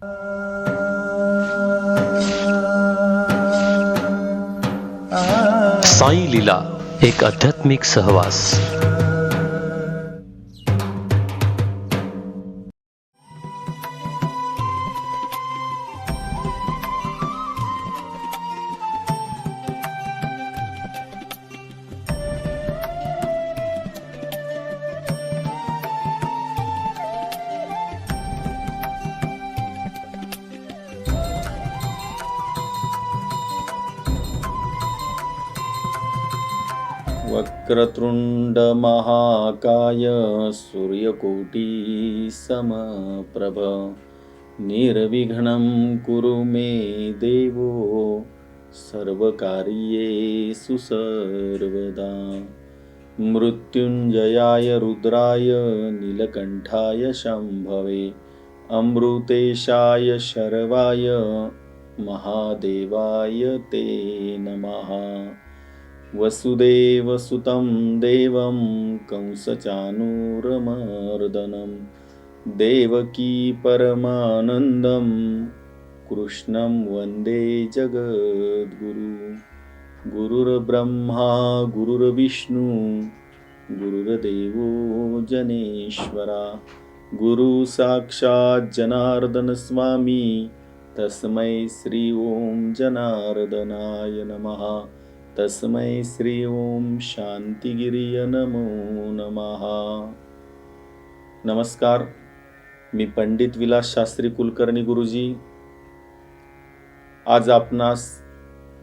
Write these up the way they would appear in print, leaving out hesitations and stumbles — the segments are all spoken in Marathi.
साई लीला, एक आध्यात्मिक सहवास. वक्रतुंड महाकाय सूर्यकोटी समप्रभ निर्विघ्नं कुरु मे देवो सर्वकार्येषु सर्वदा. मृत्युंजयाय रुद्राय नीलकंठाय शंभवे अमृतेशाय शर्वाय महादेवाय ते नमः. वसुदेवसुतं देवं कंसचाणूरमर्दनं देवकी परमानन्दं कृष्णं वन्दे जगद्गुरु. गुरुर्ब्रह्मा गुरुर्विष्णु गुरुर्देवो जनेश्वरा गुरु साक्षात् जनार्दन स्वामी तस्मै श्री ओम जनार्दनाय नमः. तस्मै श्री ओम शांतिगिरिय नमो नमः. नमस्कार, मी पंडित विलास शास्त्री कुलकर्णी गुरुजी आज आपणास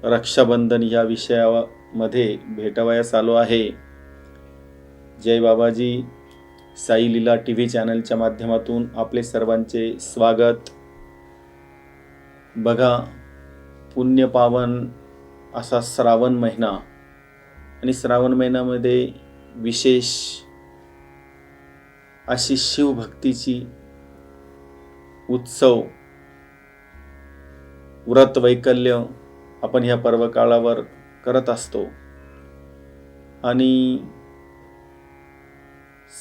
रक्षाबंधन या विषयामध्ये भेटावयास आलो आहे. जय बाबाजी. साई लीला टीव्ही चॅनलच्या माध्यमातून आपले सर्वांचे स्वागत. बघा, पुण्यपावन असा श्रावण महिना आणि श्रावण महिन्यामध्ये विशेष अशी शिवभक्तीची उत्सव व्रत वैकल्य आपण ह्या पर्व काळावर करत असतो आणि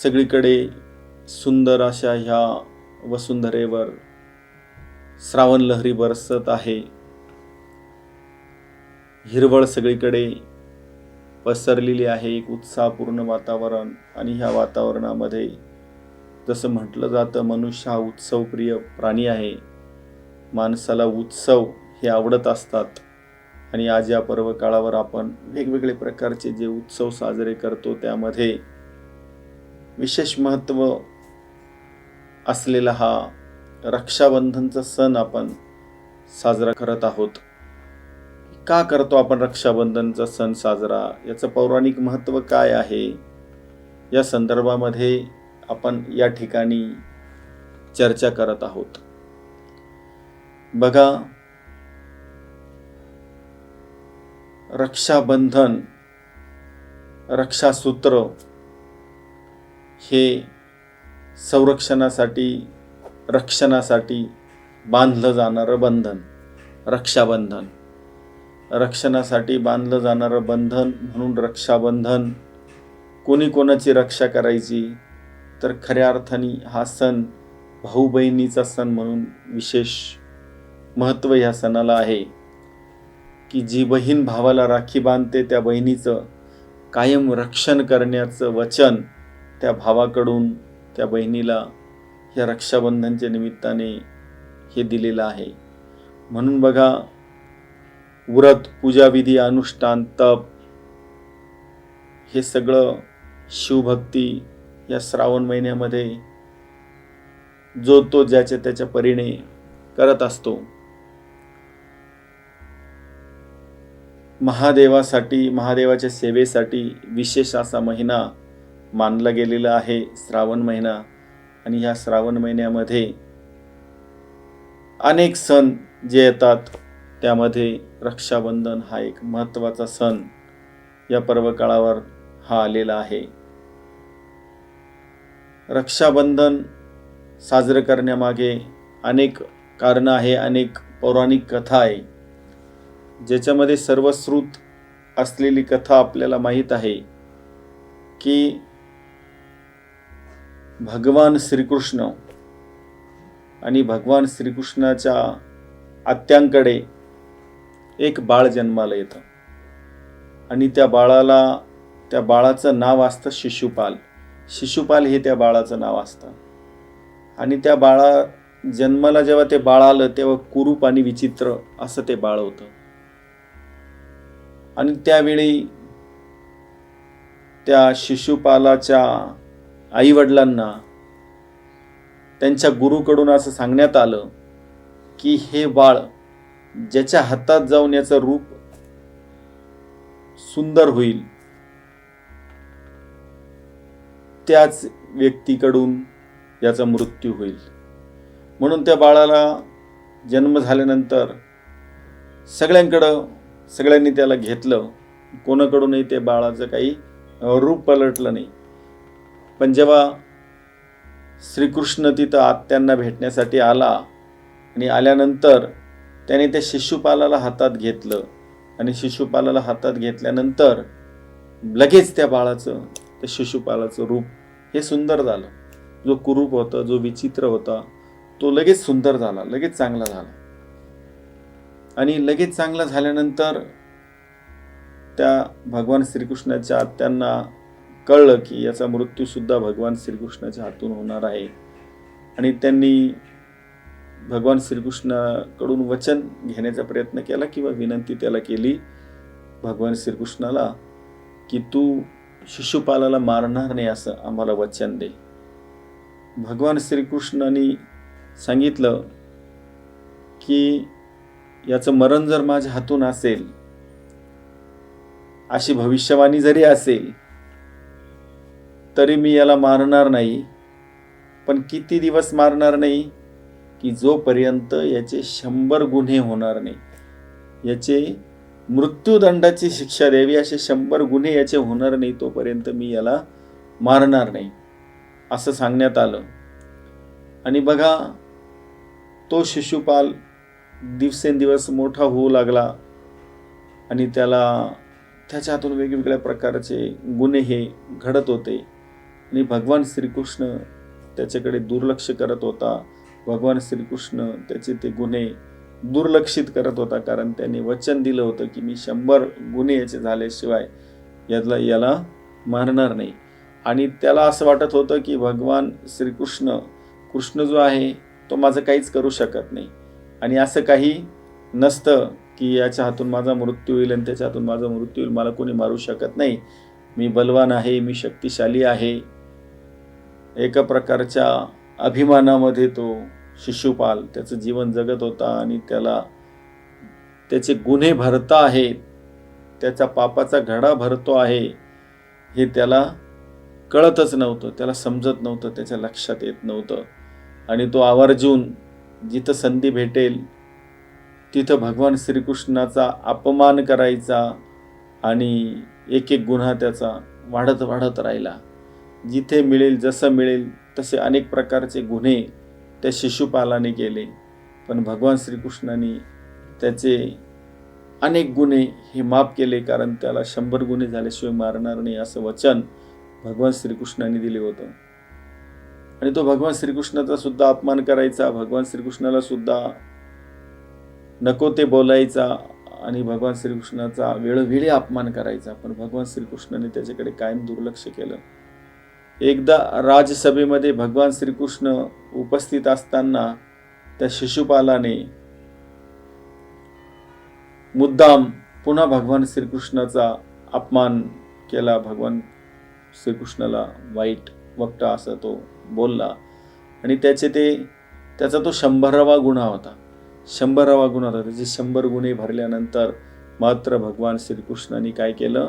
सगळीकडे सुंदर अशा ह्या वसुंधरेवर श्रावण लहरी बरसत आहे. हिरवळ सगळीकडे पसरलेली आहे, एक उत्साहपूर्ण वातावरण. आणि ह्या वातावरणामध्ये जसं म्हटलं जातं, मनुष्य हा उत्सवप्रिय प्राणी आहे. माणसाला उत्सव हे आवडत असतात आणि आज या पर्व काळावर आपण वेगवेगळे प्रकारचे जे उत्सव साजरे करतो त्यामध्ये विशेष महत्त्व असलेला हा रक्षाबंधनचा सण आपण साजरा करत आहोत. का करतो आपण रक्षाबंधनचा सण साजरा, याचं पौराणिक महत्त्व काय आहे, या संदर्भामध्ये आपण या ठिकाणी चर्चा करत आहोत. बघा, रक्षाबंधन, रक्षासूत्र हे संरक्षणासाठी, रक्षणासाठी बांधलं जाणारं बंधन. रक्षाबंधन रक्षणासाठी बांधलं जाणारं बंधन म्हणून रक्षाबंधन. कोणी कोणाची रक्षा करायची, तर खऱ्या अर्थाने हा सण भाऊ बहिणीचा सण म्हणून विशेष महत्त्व ह्या सणाला आहे की जी बहीण भावाला राखी बांधते त्या बहिणीचं कायम रक्षण करण्याचं वचन त्या भावाकडून त्या बहिणीला ह्या रक्षाबंधनच्या निमित्ताने हे दिलेलं आहे. म्हणून बघा, व्रत, पूजाविधी, अनुष्ठान, तप हे सगळं शिवभक्ती या श्रावण महिन्यामध्ये जो तो ज्याच्या त्याच्या परीने करत असतो. महादेवासाठी, महादेवाच्या सेवेसाठी विशेष असा महिना मानला गेलेला आहे श्रावण महिना. आणि ह्या श्रावण महिन्यामध्ये अनेक सण जे येतात त्यामध्ये रक्षाबंधन हा एक महत्त्वाचा सण या पर्व काळावर हा आलेला आहे. रक्षाबंधन साजरं करण्यामागे अनेक कारणं आहे, अनेक पौराणिक कथा आहे, ज्याच्यामध्ये सर्वश्रुत असलेली कथा आपल्याला माहीत आहे की भगवान श्रीकृष्ण आणि भगवान श्रीकृष्णाच्या आत्यांकडे एक बाळ जन्माला येतं आणि त्या बाळाचं नाव असतं शिशुपाल. शिशुपाल हे त्या बाळाचं नाव असतं. आणि त्या जन्माला जेव्हा ते बाळ आलं तेव्हा कुरूप आणि विचित्र असं ते बाळ होतं. आणि त्यावेळी त्या शिशुपालाच्या आई वडिलांना त्यांच्या गुरुकडून असं सांगण्यात आलं की हे बाळ ज्याच्या हातात जाऊन याचं रूप सुंदर होईल त्याच व्यक्तीकडून याचा मृत्यू होईल. म्हणून त्या बाळाला जन्म झाल्यानंतर सगळ्यांनी त्याला घेतलं. कोणाकडूनही त्या बाळाचं काही रूप पलटलं नाही. पण जेव्हा श्रीकृष्ण तिथं आत्यांना भेटण्यासाठी आला आणि आल्यानंतर त्याने त्या शिशुपालाला हातात घेतलं आणि शिशुपालाला हातात घेतल्यानंतर लगेच त्या शिशुपालाचं रूप हे सुंदर झालं. जो कुरूप होता, जो विचित्र होता, तो लगेच सुंदर झाला, लगेच चांगला झाला. आणि लगेच चांगला झाल्यानंतर त्या भगवान श्रीकृष्णाच्या आत्यांना कळलं की याचा मृत्यू सुद्धा भगवान श्रीकृष्णाच्या हातून होणार आहे. आणि त्यांनी भगवान श्रीकृष्णाकडून वचन घेण्याचा प्रयत्न केला किंवा विनंती त्याला केली भगवान श्रीकृष्णाला की तू शिशुपालाला मारणार नाही असं आम्हाला वचन दे. भगवान श्रीकृष्णाने सांगितलं की याचं मरण जर माझ्या हातून असेल, अशी भविष्यवाणी जरी असेल, तरी मी याला मारणार नाही. पण किती दिवस मारणार नाही की जोपर्यंत याचे 100 गुन्हे होणार नाही, याचे मृत्यूदंडाची शिक्षा द्यावी असे 100 गुन्हे याचे होणार नाही तोपर्यंत मी याला मारणार नाही असं सांगण्यात आलं. आणि बघा, तो शिशुपाल दिवसेंदिवस मोठा होऊ लागला आणि त्याच्या हातून वेगवेगळ्या प्रकारचे गुन्हे हे घडत होते. आणि भगवान श्रीकृष्ण त्याच्याकडे दुर्लक्ष करत होता. भगवान श्रीकृष्ण त्याचे ते गुन्हे दुर्लक्षित करत होता, कारण त्याने वचन दिलं होतं की मी 100 गुन्हे याचे झाल्याशिवाय याला मारणार नाही. आणि त्याला असं वाटत होतं की भगवान कृष्ण जो आहे तो माझं काहीच करू शकत नाही. आणि असं काही नसतं की याच्या हातून माझा मृत्यू होईल आणि त्याच्या हातून माझा मृत्यू होईल, मला कोणी मारू शकत नाही, मी बलवान आहे, मी शक्तिशाली आहे. एका प्रकारच्या अभिमानामध्ये तो शिशुपाल त्याचं जीवन जगत होता आणि त्याला त्याचे गुन्हे भरता आहेत, त्याचा पापाचा घडा भरतो आहे हे त्याला कळतच नव्हतं, त्याला समजत नव्हतं, त्याच्या लक्षात येत नव्हतं. आणि तो आवर्जून जिथं संधी भेटेल तिथं भगवान श्रीकृष्णाचा अपमान करायचा आणि एक एक गुन्हा त्याचा वाढत राहिला. जिथे मिळेल, जसं मिळेल तसे अनेक प्रकारचे गुन्हे त्या शिशुपालाने केले. पण भगवान श्रीकृष्णाने त्याचे अनेक गुन्हे हे माफ केले, कारण त्याला 100 गुन्हे झाल्याशिवाय मारणार नाही असं वचन भगवान श्रीकृष्णाने दिले होतं. आणि तो भगवान श्रीकृष्णाचा सुद्धा अपमान करायचा, भगवान श्रीकृष्णाला सुद्धा नको ते बोलायचा आणि भगवान श्रीकृष्णाचा वेळोवेळी अपमान करायचा. पण भगवान श्रीकृष्णाने त्याच्याकडे कायम दुर्लक्ष केलं. एकदा राजसभेमध्ये भगवान श्रीकृष्ण उपस्थित असताना त्या शिशुपालाने मुद्दाम पुन्हा भगवान श्रीकृष्णाचा अपमान केला. भगवान श्रीकृष्णाला वाईट वक्ता असं तो बोलला आणि त्याचा तो 100वा गुन्हा होता. 100वा गुन्हा होता. त्याचे 100 गुन्हे भरल्यानंतर मात्र भगवान श्रीकृष्णाने काय केलं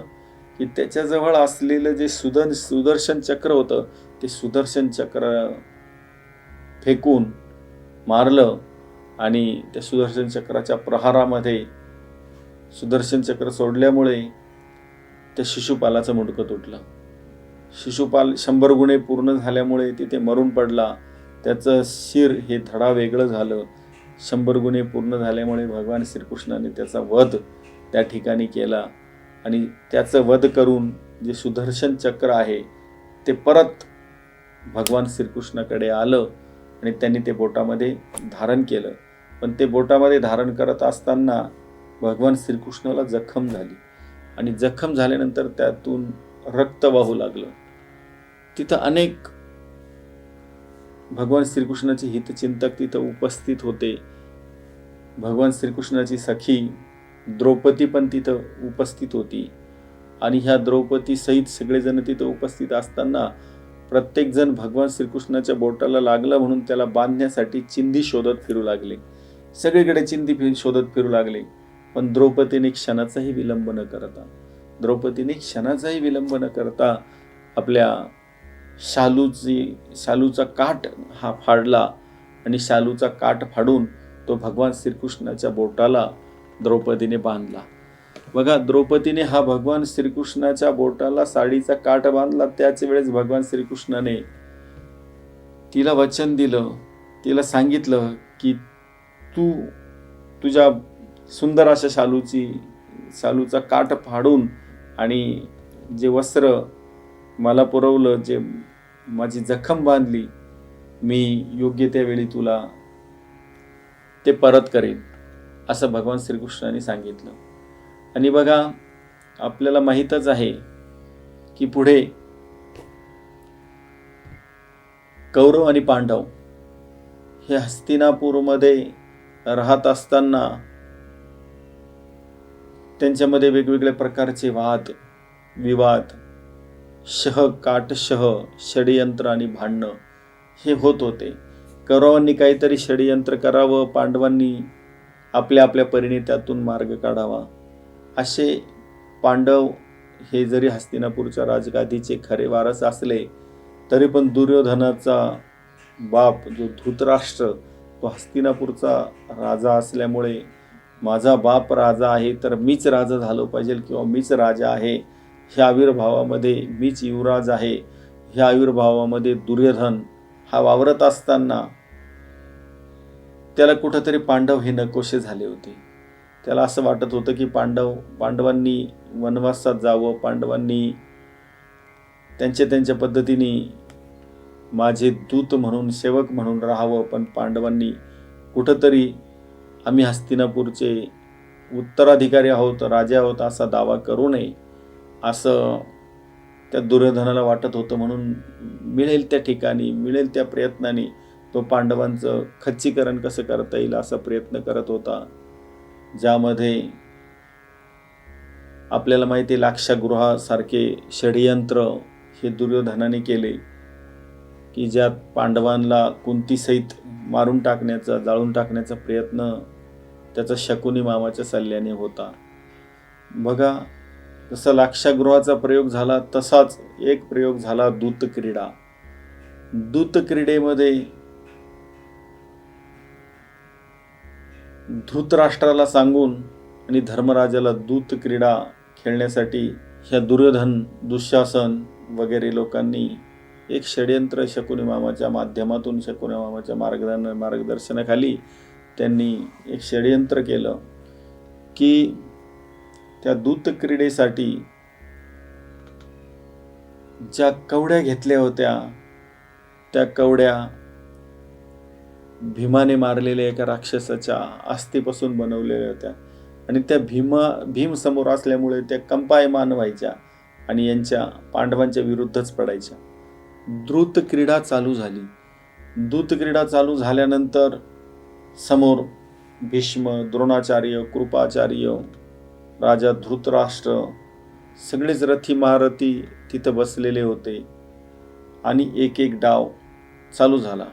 की त्याच्याजवळ असलेलं जे सुदर्शन चक्र होतं ते सुदर्शन चक्र फेकून मारलं आणि त्या सुदर्शन चक्राच्या प्रहारामध्ये सुदर्शन चक्र सोडल्यामुळे त्या शिशुपालाचं मुंडकं तुटलं. शिशुपाल 100 गुन्हे पूर्ण झाल्यामुळे तिथे मरून पडला. त्याचं शिर हे धडा वेगळं झालं. 100 गुन्हे पूर्ण झाल्यामुळे भगवान श्रीकृष्णाने त्याचा वध त्या ठिकाणी केला आणि त्याचं वध करून जे सुदर्शन चक्र आहे ते परत भगवान श्रीकृष्णाकडे आलं आणि त्यांनी ते बोटामध्ये धारण केलं. पण ते बोटामध्ये धारण करत असताना भगवान श्रीकृष्णाला जखम झाली आणि जखम झाल्यानंतर त्यातून रक्त वाहू लागलं. तिथं अनेक भगवान श्रीकृष्णाचे हितचिंतक तिथं उपस्थित होते. भगवान श्रीकृष्णाची सखी द्रौपदी पण तिथं उपस्थित होती आणि ह्या द्रौपदी सहित सगळेजण तिथं उपस्थित असताना प्रत्येक जण भगवान श्रीकृष्णाच्या बोटाला लागलं म्हणून त्याला बांधण्यासाठी चिंधी शोधत फिरू लागले. सगळीकडे चिंधी शोधत फिरू लागले. पण द्रौपदीने क्षणाचाही विलंब न करता आपल्या शालूचा काठ हा फाडला आणि शालूचा काठ फाडून तो भगवान श्रीकृष्णाच्या बोटाला द्रौपदीने बांधला. बघा, द्रौपदीने हा भगवान श्रीकृष्णाच्या बोटाला साडीचा काठ बांधला. त्याच वेळेस भगवान श्रीकृष्णाने तिला वचन दिलं, तिला सांगितलं की तू तुझ्या सुंदर अशा शालूचा काठ फाडून आणि जे वस्त्र मला पुरवलं, जे माझी जखम बांधली, मी योग्य त्यावेळी तुला ते परत करेन, असं भगवान श्रीकृष्णाने सांगितलं. आणि बघा, आपल्याला माहीतच आहे की पुढे कौरव आणि पांडव हे हस्तिनापूरमध्ये राहत असताना त्यांच्यामध्ये वेगवेगळ्या प्रकारचे वाद विवाद, काटशह, षडयंत्र आणि भांडणं हे होत होते. कौरवांनी काहीतरी षडयंत्र करावं, पांडवांनी आपल्या आपल्या परीने त्यातून मार्ग काढावा. असे पांडव हे जरी हस्तिनापूरच्या राजगादीचे खरे वारस असले तरी पण दुर्योधनाचा बाप जो धृतराष्ट्र तो हस्तिनापूरचा राजा असल्यामुळे माझा बाप राजा आहे तर मीच राजा झालो पाहिजे किंवा मीच राजा आहे ह्या आविर्भावामध्ये, मीच युवराज आहे ह्या आविर्भावामध्ये दुर्योधन हा वावरत असताना त्याला कुठंतरी पांडव हे नकोशे झाले होते. त्याला असं वाटत होतं की पांडवांनी वनवासात जावं, पांडवांनी त्यांच्या पद्धतीने माझे दूत म्हणून, सेवक म्हणून राहावं, पण पांडवांनी कुठंतरी आम्ही हस्तिनापूरचे उत्तराधिकारी आहोत, राजे आहोत असा दावा करू नये असं त्या दुर्योधनाला वाटत होतं. म्हणून मिळेल त्या ठिकाणी, मिळेल त्या प्रयत्नाने तो पांडवांचं खच्चीकरण कसं करता येईल असा प्रयत्न करत होता. ज्यामध्ये आपल्याला माहिती आहे लाक्षागृहासारखे षडयंत्र हे दुर्योधनाने केले की ज्यात पांडवांना कुंती सहित मारून टाकण्याचा, जाळून टाकण्याचा प्रयत्न त्याचा शकुनी मामाच्या सल्ल्याने होता. बघा, जसा लाक्षागृहाचा प्रयोग झाला तसाच एक प्रयोग झाला दूतक्रीडा. दूतक्रीडेमध्ये धृतराष्ट्राला सांगून आणि धर्मराजाला दूतक्रीडा खेळण्यासाठी ह्या दुर्योधन, दुःशासन वगैरे लोकांनी एक षडयंत्र शकुनी मामाच्या माध्यमातून, शकुनी मामाच्या मार्गदर्शनाखाली त्यांनी एक षडयंत्र केलं की त्या दूतक्रीडेसाठी ज्या कवड्या घेतल्या होत्या त्या कवड्या भीमाने मारलेल्या एका राक्षसाच्या अस्थिपासून बनवलेल्या होत्या आणि त्या भीम समोर असल्यामुळे त्या कंपायमान व्हायच्या आणि यांच्या पांडवांच्या विरुद्धच पडायच्या. दूतक्रीडा चालू झाली. दूतक्रीडा चालू झाल्यानंतर समोर भीष्म, द्रोणाचार्य, कृपाचार्य, राजा धृतराष्ट्र सगळेच रथी महारथी तिथं बसलेले होते आणि एक एक डाव चालू झाला.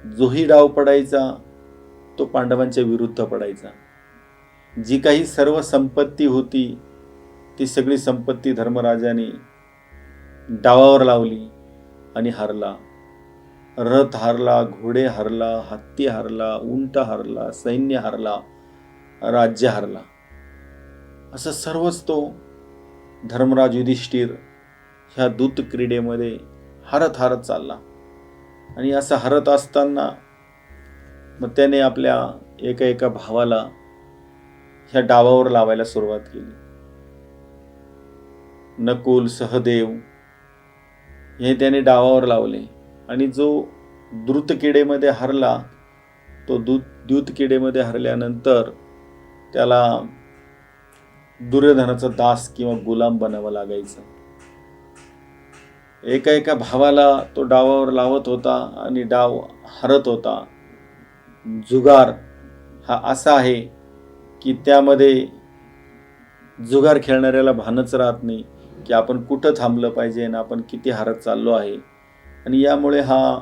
जोही डाव पडायचा तो पांडवांच्या विरुद्ध पडायचा. जी काही सर्व संपत्ती होती ती सगळी संपत्ती धर्मराजाने डावावर लावली आणि हारला. रथ हारला, घोडे हारला, हत्ती हारला, उंट हारला, सैन्य हारला, राज्य हारला. असं सर्वच तो धर्मराज युधिष्ठिर ह्या दूतक्रीडेमध्ये हारत चालला. आणि असं हरत असताना मग त्याने आपल्या एका भावाला ह्या डावावर लावायला सुरुवात केली. नकुल, सहदेव हे त्याने डावावर लावले आणि जो द्रुतकिडेमध्ये हरला. तो द्यूतकिडेमध्ये हरल्यानंतर त्याला दुर्योधनाचा दास किंवा गुलाम बनावं लागायचं. एका एका भावाला तो डावावर लावत होता आणि डाव हरत होता. जुगार हा असा आहे की त्यामध्ये जुगार खेळणाऱ्याला भानच राहत नाही की आपण कुठं थांबलं पाहिजे आणि आपण किती हरत चाललो आहे. आणि यामुळे हा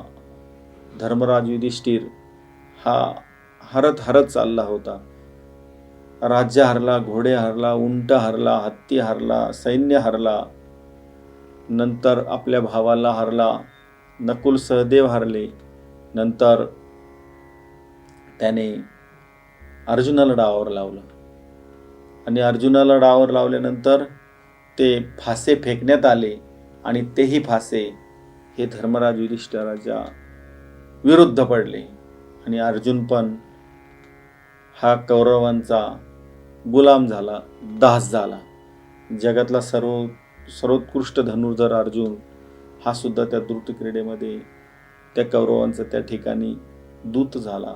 धर्मराज युधिष्ठिर हा हरत हरत चालला होता. राज्य हरला, घोडे हरला, उंट हरला, हत्ती हरला, सैन्य हरला, नंतर आपल्या भावाला हरला, नकुल सहदेव हरले. नंतर त्याने अर्जुनाला डावावर लावलं आणि अर्जुनाला डावावर लावल्यानंतर ते फासे फेकण्यात आले आणि तेही फासे हे धर्मराज युधिष्ठिराच्या विरुद्ध पडले आणि अर्जुन पण हा कौरवांचा गुलाम झाला, दास झाला. जगातला सर्वोत्कृष्ट धनुर्धर अर्जुन हा सुद्धा त्या द्रुत क्रीडेमध्ये त्या कौरवांचा त्या ठिकाणी दूत झाला.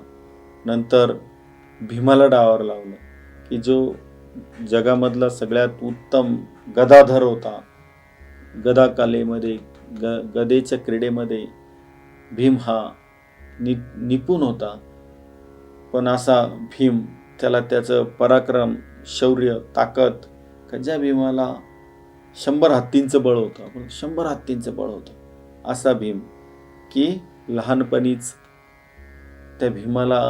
नंतर भीमाला डावावर लावलं की जो जगामधला सगळ्यात उत्तम गदाधर होता. गदा कलेमध्ये गदेच्या क्रीडेमध्ये भीम हा निपुण होता. पण असा भीम, त्याला त्याचं पराक्रम, शौर्य, ताकद, ज्या भीमाला 100 हत्तींचं बळ होतं, आपण 100 हत्तींचं बळ होतं असा भीम, की लहानपणीच त्या भीमाला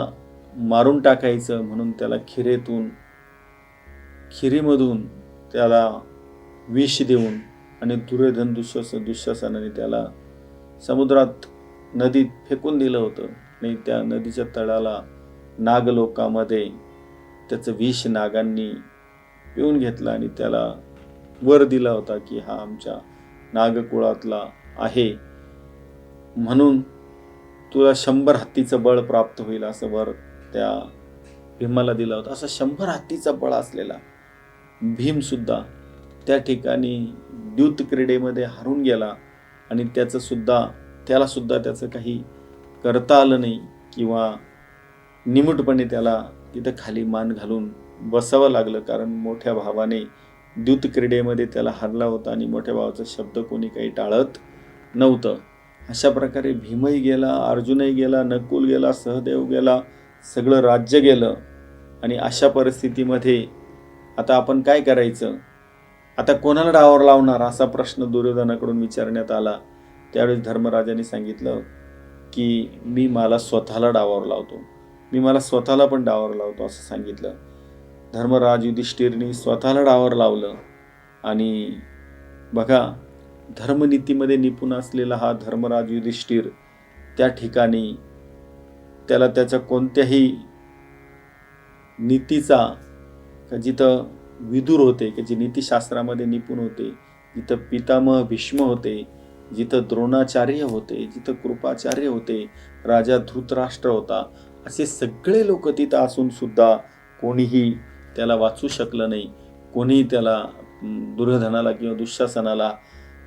मारून टाकायचं म्हणून त्याला खिरीमधून त्याला विष देऊन आणि दुर्योधन दुःशासनाने त्याला समुद्रात, नदीत फेकून दिलं होतं. आणि त्या नदीच्या तळाला नागलोकामध्ये त्याचं विष नागांनी पिऊन घेतलं आणि त्याला वर दिला होता की हा आमच्या नागकुळातला आहे, म्हणून तुला 100 हत्तीचं बळ प्राप्त होईल असं वर त्या भीमाला दिला होता. असं 100 हत्तीचा बळ असलेला भीम सुद्धा त्या ठिकाणी द्यूत क्रीडेमध्ये हरून गेला आणि त्याला सुद्धा त्याचं काही करता आलं नाही किंवा निमूटपणे त्याला तिथं खाली मान घालून बसावं लागलं, कारण मोठ्या भावाने द्यूत क्रीडेमध्ये त्याला हरला होता आणि मोठ्या भावाचा शब्द कोणी काही टाळत नव्हतं. अशा प्रकारे भीमही गेला, अर्जुनही गेला, नकुल गेला, सहदेव गेला, सगळं राज्य गेलं. आणि अशा परिस्थितीमध्ये आता आपण काय करायचं, आता कोणाला डावावर लावणार असा प्रश्न दुर्योधनाकडून विचारण्यात आला. त्यावेळेस धर्मराजाने सांगितलं की मी मला स्वतःला डावावर लावतो, मी मला स्वतःला पण डावावर लावतो असं सांगितलं. धर्मराज युधिष्ठिरनी स्वतःला डावावर लावलं. आणि बघा, धर्मनीतीमध्ये निपुण असलेला हा धर्मराज युधिष्ठिर त्या ठिकाणी त्याला त्याच्या कोणत्याही नीतीचा, जिथं विदुर होते की जे नीतिशास्त्रामध्ये निपुण होते, जिथं पितामह भीष्म होते, जिथं द्रोणाचार्य होते, जिथं कृपाचार्य होते, राजा धृतराष्ट्र होता, असे सगळे लोक तिथं असून सुद्धा कोणीही त्याला वाचू शकलं नाही. कोणीही त्याला, दुर्योधनाला किंवा दुःशासनाला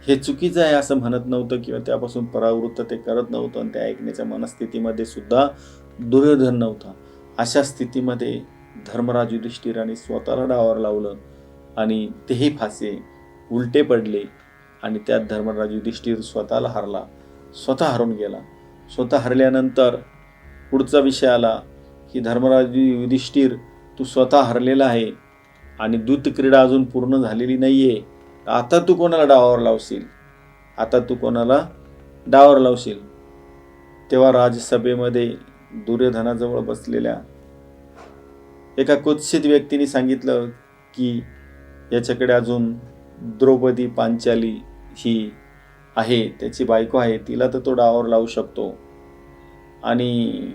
हे चुकीचं आहे असं म्हणत नव्हतं किंवा त्यापासून परावृत्त ते करत नव्हतं. आणि त्या ऐकण्याच्या मनस्थितीमध्ये सुद्धा दुर्योधन नव्हता. अशा स्थितीमध्ये धर्मराज युधिष्ठिराने स्वतःला डावावर लावलं आणि तेही फासे उलटे पडले आणि त्यात धर्मराज युधिष्ठिर स्वतःला हरला, स्वतः हरून गेला. स्वतः हरल्यानंतर पुढचा विषय आला की धर्मराज युधिष्ठिर, तू स्वतः हरलेला आहे आणि दूत क्रीडा अजून पूर्ण झालेली नाहीये, आता तू कोणाला डावावर लावशील, आता तू कोणाला डावावर लावशील. तेव्हा राजसभेमध्ये दुर्योधनाजवळ बसलेल्या एका कुत्सित व्यक्तीने सांगितलं की याच्याकडे अजून द्रौपदी पांचाली ही आहे, त्याची बायको आहे, तिला तर तो डावावर लावू शकतो. आणि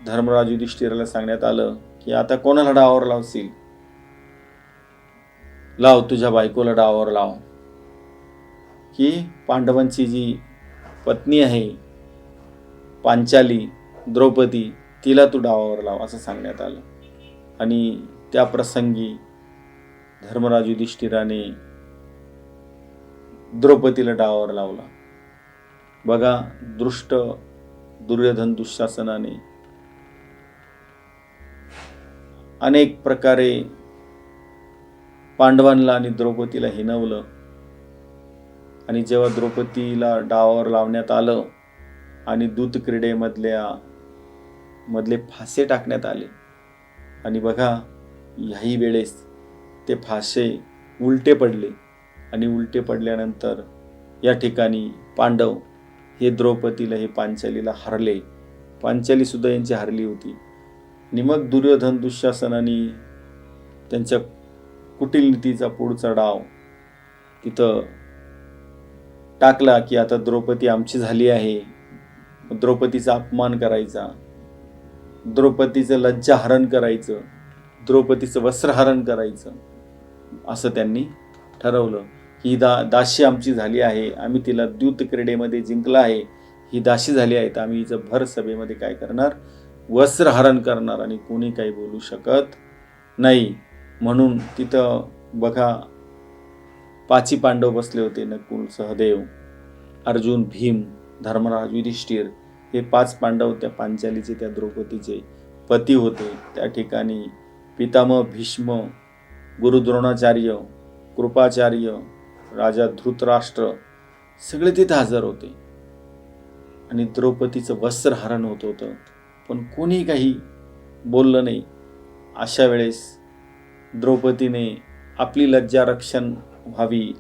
धर्मराज युधिष्ठिराला सांगण्यात आलं की आता कोणाला डावावर लावशील, लाव तुझ्या बायकोला डावावर लाव, की पांडवांची जी पत्नी आहे पांचाली, द्रौपदी, तिला तू डावावर लाव असं सांगण्यात आलं. आणि त्या प्रसंगी धर्मराज युधिष्ठिराने द्रौपदीला डावावर लावला. बघा, दृष्ट दुर्योधन दुःशासनाने अनेक प्रकारे पांडवांना आणि द्रौपदीला हिणवलं. आणि जेव्हा द्रौपदीला डावावर लावण्यात आलं आणि दूत मधले फासे टाकण्यात आले, आणि बघा ह्याही वेळेस ते फासे उलटे पडले, आणि उलटे पडल्यानंतर या ठिकाणी पांडव हे द्रौपदीला हे पांचालीला हरले. पांचाली सुद्धा यांची हरली होती. आणि मग दुर्योधन दुःशासनाने त्यांच्या कुटील नीतीचा पुढचा डाव तिथं टाकला की आता द्रौपदी आमची झाली आहे. द्रौपदीचा अपमान करायचा, द्रौपदीचं लज्जाहरण करायचं, द्रौपदीचं वस्त्रहरण करायचं, असं त्यांनी ठरवलं. ही दासी आमची झाली आहे, आम्ही तिला द्यूत क्रीडेमध्ये जिंकला आहे, ही दासी झाली आहे, तर आम्ही हिचं भर सभेमध्ये काय करणार, वस्त्रहरण करणार, आणि कोणी काही बोलू शकत नाही. म्हणून तिथं बघा 5 पांडव बसले होते, नकुल, सहदेव, अर्जुन, भीम, धर्मराज, युधिष्ठिर, हे 5 पांडव त्या पांचालीचे, त्या द्रौपदीचे पती होते. त्या ठिकाणी पितामह भीष्म, गुरु द्रोणाचार्य, कृपाचार्य, राजा धृतराष्ट्र सगळे तिथे हजर होते. आणि द्रौपदीचं वस्त्रहरण होत होतं, पण कोणी काही बोललं नाही. अशा वेळेस द्रौपदीने आपली लज्जा रक्षण व्हावी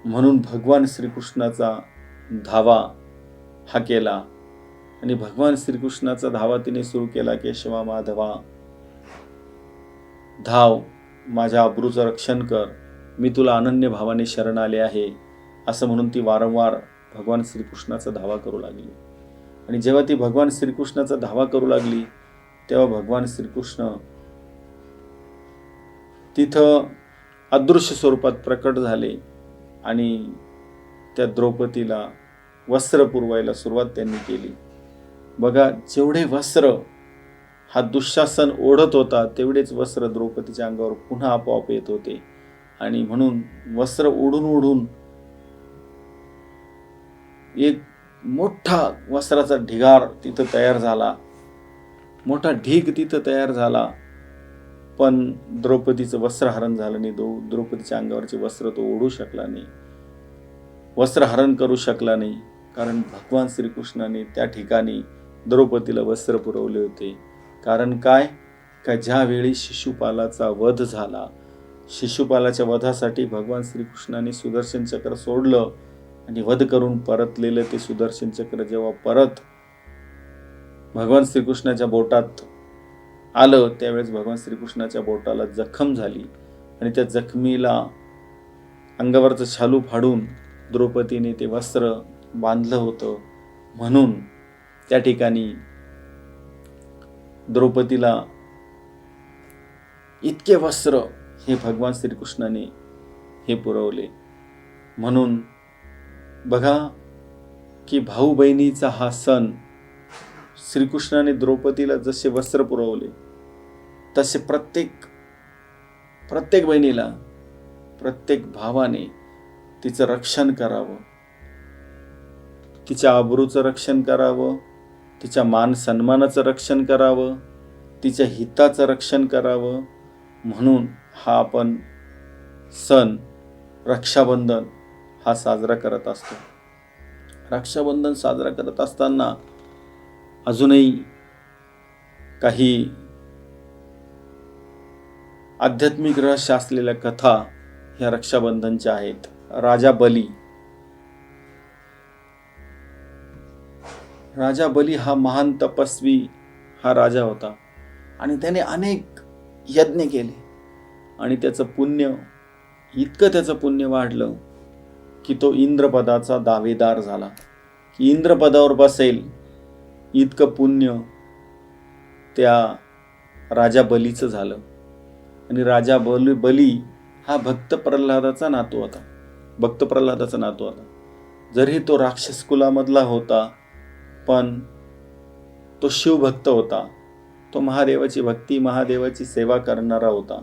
म्हणून भगवान श्रीकृष्णाचा धावा हा केला. आणि भगवान श्रीकृष्णाचा धावा तिने सुरू केला. केशवा माधवा धाव, माझ्या अब्रूचं रक्षण कर, मी तुला अनन्य भावाने शरण आले आहे, असं म्हणून ती वारंवार भगवान श्रीकृष्णाचा धावा करू लागली. आणि जेव्हा ती भगवान श्रीकृष्णाचा धावा करू लागली तेव्हा भगवान श्रीकृष्ण तिथं अदृश्य स्वरूपात प्रकट झाले आणि त्या द्रौपदीला वस्त्र पुरवायला सुरुवात त्यांनी केली. बघा, जेवढे वस्त्र हा दुःशासन ओढत होता तेवढेच वस्त्र द्रौपदीच्या अंगावर पुन्हा आपोआप येत होते. आणि म्हणून वस्त्र ओढून ओढून एक मोठा वस्त्राचा ढिगार तिथं तयार झाला, मोठा ढीग तिथं तयार झाला. पण द्रौपदीचं वस्त्रहरण झालं नाही. द्रौपदीच्या अंगावरचे वस्त्र तो ओढू शकला नाही, वस्त्रहरण करू शकला नाही, कारण भगवान श्रीकृष्णाने त्या ठिकाणी द्रौपदीला वस्त्र पुरवले होते. कारण काय, का ज्यावेळी शिशुपालाचा वध झाला, शिशुपालाच्या वधासाठी भगवान श्रीकृष्णाने सुदर्शन चक्र सोडलं आणि वध करून परतलेलं ते सुदर्शन चक्र जेव्हा परत भगवान श्रीकृष्णाच्या बोटात आलं त्यावेळेस भगवान श्रीकृष्णाच्या बोटाला जखम झाली आणि त्या जखमीला अंगावरचं शालू फाडून द्रौपदीने ते वस्त्र बांधलं होतं. म्हणून त्या ठिकाणी द्रौपदीला इतके वस्त्र हे भगवान श्रीकृष्णाने हे पुरवले. म्हणून बघा की भाऊ बहिणीचा हा सण, श्रीकृष्णाने द्रौपदीला जसे वस्त्र पुरवले तसे प्रत्येक बहिणीला, प्रत्येक भावाने तिचं रक्षण करावं, तिच्या आबरूचं रक्षण करावं, तिच्या मान सन्मानाचं रक्षण करावं, तिच्या हिताचं रक्षण करावं. म्हणून हा आपण सण रक्षाबंधन हा साजरा करत असतो. रक्षाबंधन साजरा करत असताना अजूनही काही आध्यात्मिक रहस्य असलेल्या कथा ह्या रक्षाबंधनच्या आहेत. राजा बली हा महान तपस्वी हा राजा होता आणि त्याने अनेक यज्ञ केले आणि त्याचं पुण्य वाढलं की तो इंद्रपदाचा दावेदार झाला, की इंद्रपदावर बसेल इतकं पुण्य त्या राजा बलीचं झालं. आणि राजा बली हा भक्त प्रल्हादाचा नातू होता. जरी तो राक्षस कुलामधला होता पण तो शिवभक्त होता. तो महादेवाची भक्ती, महादेवाची सेवा करणारा होता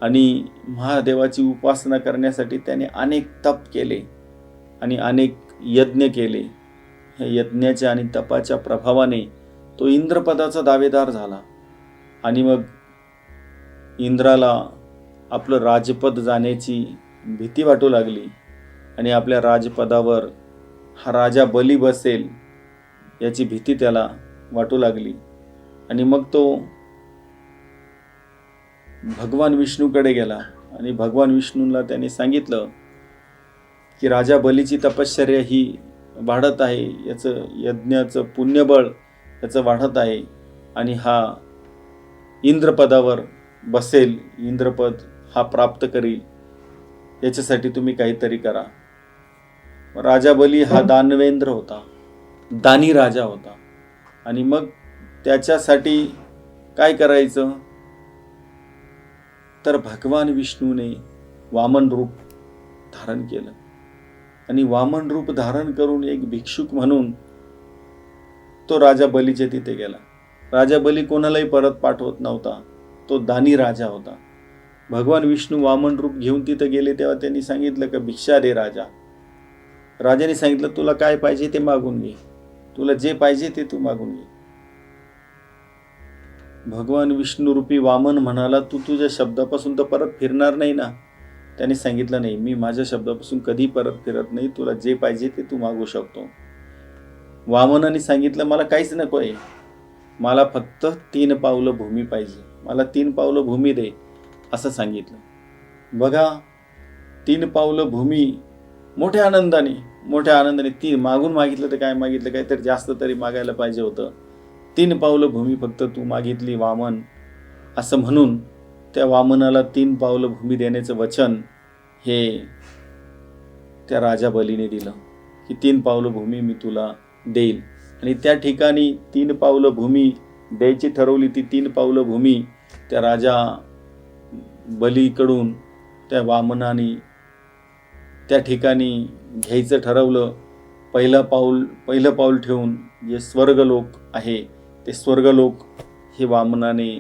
आणि महादेवाची उपासना करण्यासाठी त्याने अनेक तप केले आणि अनेक यज्ञ केले ह्या यज्ञाच्या आणि तपाच्या प्रभावाने तो इंद्रपदाचा दावेदार झाला. आणि मग इंद्राला आपलं राजपद जाण्याची भीती वाटू लागली आणि आपल्या राजपदावर हा राजा बली बसेल याची भीती त्याला वाटू लागली. आणि मग तो भगवान विष्णूकडे गेला आणि भगवान विष्णूला त्याने सांगितलं की राजा बलीची तपश्चर्या ही वाढत आहे, याचं यज्ञाचं पुण्यबळ याचं वाढत आहे आणि हा इंद्रपदावर बसेल, इंद्रपद हा प्राप्त करील, याच्यासाठी तुम्ही काहीतरी करा. राजा बली हा दानवेंद्र होता, दानी राजा होता. आणि मग त्याच्यासाठी काय करायचं तर भगवान विष्णूने वामन रूप धारण केलं आणि वामन रूप धारण करून एक भिक्षुक म्हणून तो राजा बलीच्या तिथे गेला. राजा बली कोणालाही परत पाठवत नव्हता, तो दानी राजा होता. भगवान विष्णू वामन रूप घेऊन तिथे गेले तेव्हा त्यांनी सांगितलं की भिक्षा दे राजा. राजाने सांगितलं तुला काय पाहिजे ते मागून घे, तुला जे पाहिजे ते तू मागून घे. भगवान विष्णू रूपी वामन म्हणाला तू तुझ्या शब्दापासून तर परत फिरणार नाही ना. त्याने सांगितलं नाही, मी माझ्या शब्दापासून कधी परत फिरत नाही, तुला जे पाहिजे ते तू मागू शकतो. वामनाने सांगितलं मला काहीच नको आहे, मला फक्त 3 पावलं भूमी पाहिजे, मला 3 पावलं भूमी दे असं सांगितलं. बघा 3 पावलं भूमी मोठ्या आनंदाने ती मागून मागितलं तर काय मागितलं, काहीतरी जास्त तरी मागायला पाहिजे होतं. 3 पावलं भूमी फक्त तू मागितली वामन असं म्हणून त्या वामनाला 3 पावलं भूमी देण्याचं वचन हे त्या राजा बलीने दिलं की 3 पावलं भूमी मी तुला देईल. आणि त्या ठिकाणी 3 पावलं भूमी द्यायची ठरवली. ती 3 पावलं भूमी त्या राजा बलीकडून त्या वामनाने त्या ठिकाणी घ्यायचं ठरवलं. पहिलं पाऊल ठेवून जे स्वर्गलोक आहे ते स्वर्गलोक हे वामनाने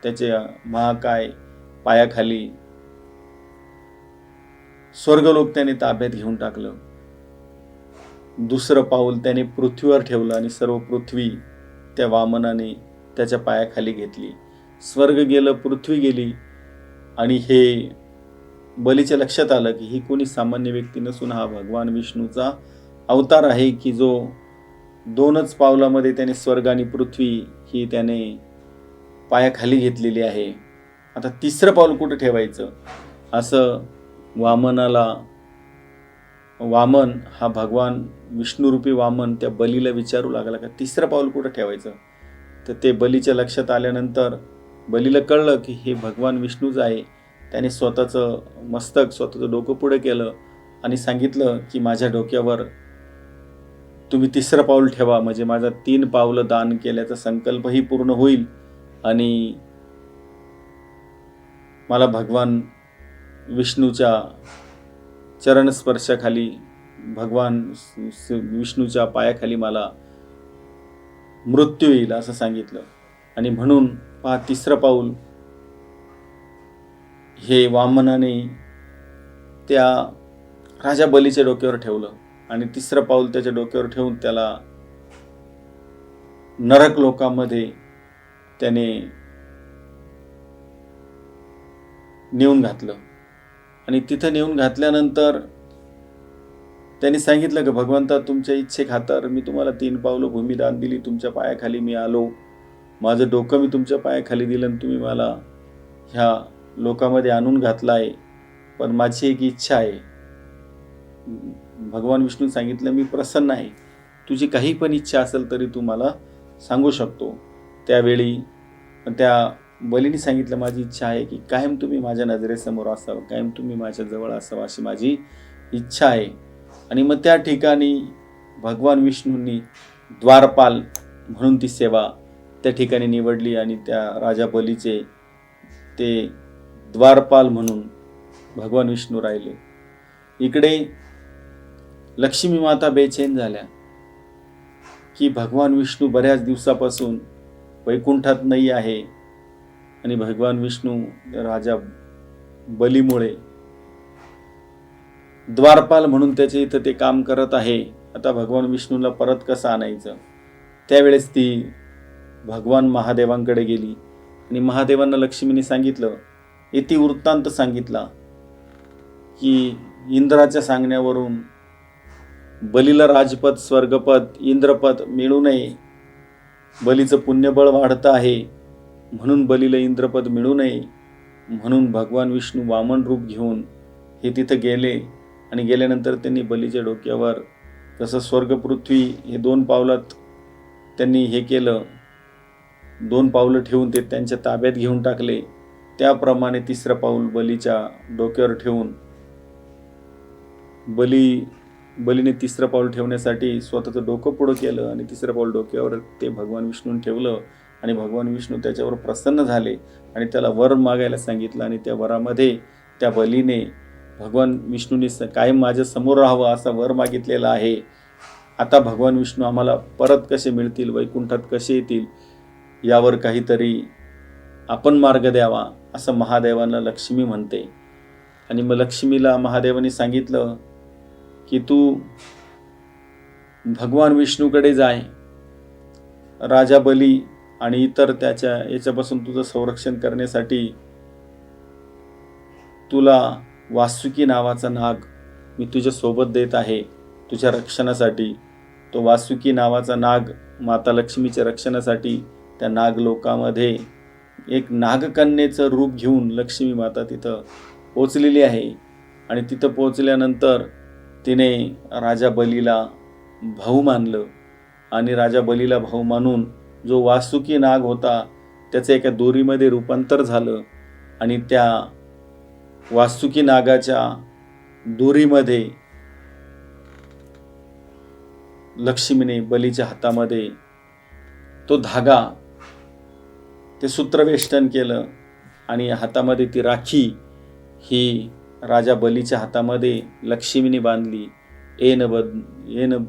त्याच्या महाकाय पायाखाली स्वर्गलोक त्याने ताब्यात घेऊन टाकलं. दुसरं पाऊल त्याने पृथ्वीवर ठेवलं आणि सर्व पृथ्वी त्या वामनाने त्याच्या पायाखाली घेतली. स्वर्ग गेलं, पृथ्वी गेली. आणि हे बलीच्या लक्षात आलं की ही कोणी सामान्य व्यक्ती नसून हा भगवान विष्णूचा अवतार आहे की जो 2च पावलामध्ये त्याने स्वर्ग आणि पृथ्वी ही त्याने पायाखाली घेतलेली आहे. आता 3रं पाऊल कुठं ठेवायचं असं वामन हा भगवान विष्णुरूपी वामन त्या बलीला विचारू लागला का 3रं पाऊल कुठं ठेवायचं. तर ते बलीच्या लक्षात आल्यानंतर बलीला कळलं की हे भगवान विष्णूच आहे. त्याने स्वतःचं मस्तक, स्वतःचं डोकं पुढे केलं आणि सांगितलं की माझ्या डोक्यावर तुम्ही 3रं पाऊल ठेवा, म्हणजे माझा 3 पावलं दान केल्याचा संकल्पही पूर्ण होईल आणि मला भगवान विष्णूच्या चरणस्पर्शाखाली, भगवान विष्णूच्या पायाखाली मला मृत्यू येईल असं सांगितलं. आणि म्हणून पहा 3रं पाऊल हे वामनाने त्या राजा बलीच्या डोक्यावर ठेवलं आणि 3रं पाऊल त्याच्या डोक्यावर ठेवून त्याला नरक लोकामध्ये त्याने नेऊन घातलं. आणि तिथं नेऊन घातल्यानंतर त्यांनी सांगितलं की भगवंता तुमच्या इच्छेखातर मी तुम्हाला 3 पावलं भूमी दान दिली, तुमच्या पायाखाली मी आलो, माझं डोकं मी तुमच्या पायाखाली दिलं आणि तुम्ही मला ह्या लोकामध्ये आणून घातलं आहे, पण माझी एक इच्छा आहे. भगवान विष्णू सांगितलं मी प्रसन्न आहे, तुझी काही पण इच्छा असेल तरी तू मला सांगू शकतो. त्यावेळी त्या बलीने सांगितलं माझी इच्छा आहे की कायम तुम्ही माझ्या नजरेसमोर असावं, कायम तुम्ही माझ्या जवळ असावं अशी माझी इच्छा आहे. आणि मग त्या ठिकाणी भगवान विष्णूंनी द्वारपाल म्हणून ती सेवा त्या ठिकाणी निवडली आणि त्या राजा बलीचे ते द्वारपाल म्हणून भगवान विष्णू राहिले. इकडे लक्ष्मी माता बेचैन झाल्या की भगवान विष्णू बऱ्याच दिवसापासून वैकुंठात नाही आहे आणि भगवान विष्णू राजा बलीमुळे द्वारपाल म्हणून त्याचे इथं ते काम करत आहे आता भगवान विष्णूला परत कसं आणायचं. त्यावेळेस ती भगवान महादेवांकडे गेली आणि महादेवांना लक्ष्मीने सांगितलं, इति वृत्तांत सांगितला की इंद्राच्या सांगण्यावरून बलीला राजपद, स्वर्गपद, इंद्रपद मिळू नये, बलीचं पुण्यबळ वाढतं आहे म्हणून बलीला इंद्रपद मिळू नये, म्हणून भगवान विष्णू वामन रूप घेऊन हे तिथं गेले आणि गेल्यानंतर त्यांनी बलीच्या डोक्यावर तसं स्वर्ग पृथ्वी हे 2 पावलात त्यांनी हे केलं, 2 पावलं ठेवून ते त्यांच्या ताब्यात घेऊन टाकले. त्याप्रमाणे 3रं पाऊल बलीच्या डोक्यावर ठेवून बलीने 3रं पाऊल ठेवण्यासाठी स्वतःचं डोकं पुढं केलं आणि 3रं पाऊल डोक्यावर ते भगवान विष्णूने ठेवलं आणि भगवान विष्णू त्याच्यावर प्रसन्न झाले आणि त्याला वर मागायला सांगितलं आणि त्या वरामध्ये त्या बलीने भगवान विष्णूने कायम माझ्या समोर राहावं असा वर मागितलेला आहे. आता भगवान विष्णू आम्हाला परत कसे मिळतील, वैकुंठात कसे येतील, यावर काहीतरी आपण मार्ग द्यावा असं महादेवांना लक्ष्मी म्हणते. आणि मग लक्ष्मीला महादेवांनी सांगितलं की तू भगवान विष्णूकडे जाय, राजा बली आणि इतर त्याच्या याच्यापासून तुझं संरक्षण करण्यासाठी तुला वासुकी नावाचा नाग मी तुझ्या सोबत देत आहे तुझ्या रक्षणासाठी. तो वासुकी नावाचा नाग माता लक्ष्मीच्या रक्षणासाठी त्या नागलोकामध्ये एक नागकन्येचं रूप घेऊन लक्ष्मी माता तिथं पोचलेली आहे. आणि तिथं पोचल्यानंतर तिने राजा बलीला भाऊ मानलं आणि राजा बलीला भाऊ मानून जो वासुकी नाग होता त्याचं एका दोरीमध्ये रूपांतर झालं आणि त्या वासुकी नागाच्या दोरीमध्ये लक्ष्मीने बलीच्या हातामध्ये तो धागा, ते सूत्रवेष्टन केलं आणि हातामध्ये ती राखी ही राजा बलीच्या हातामध्ये लक्ष्मीने बांधली. येन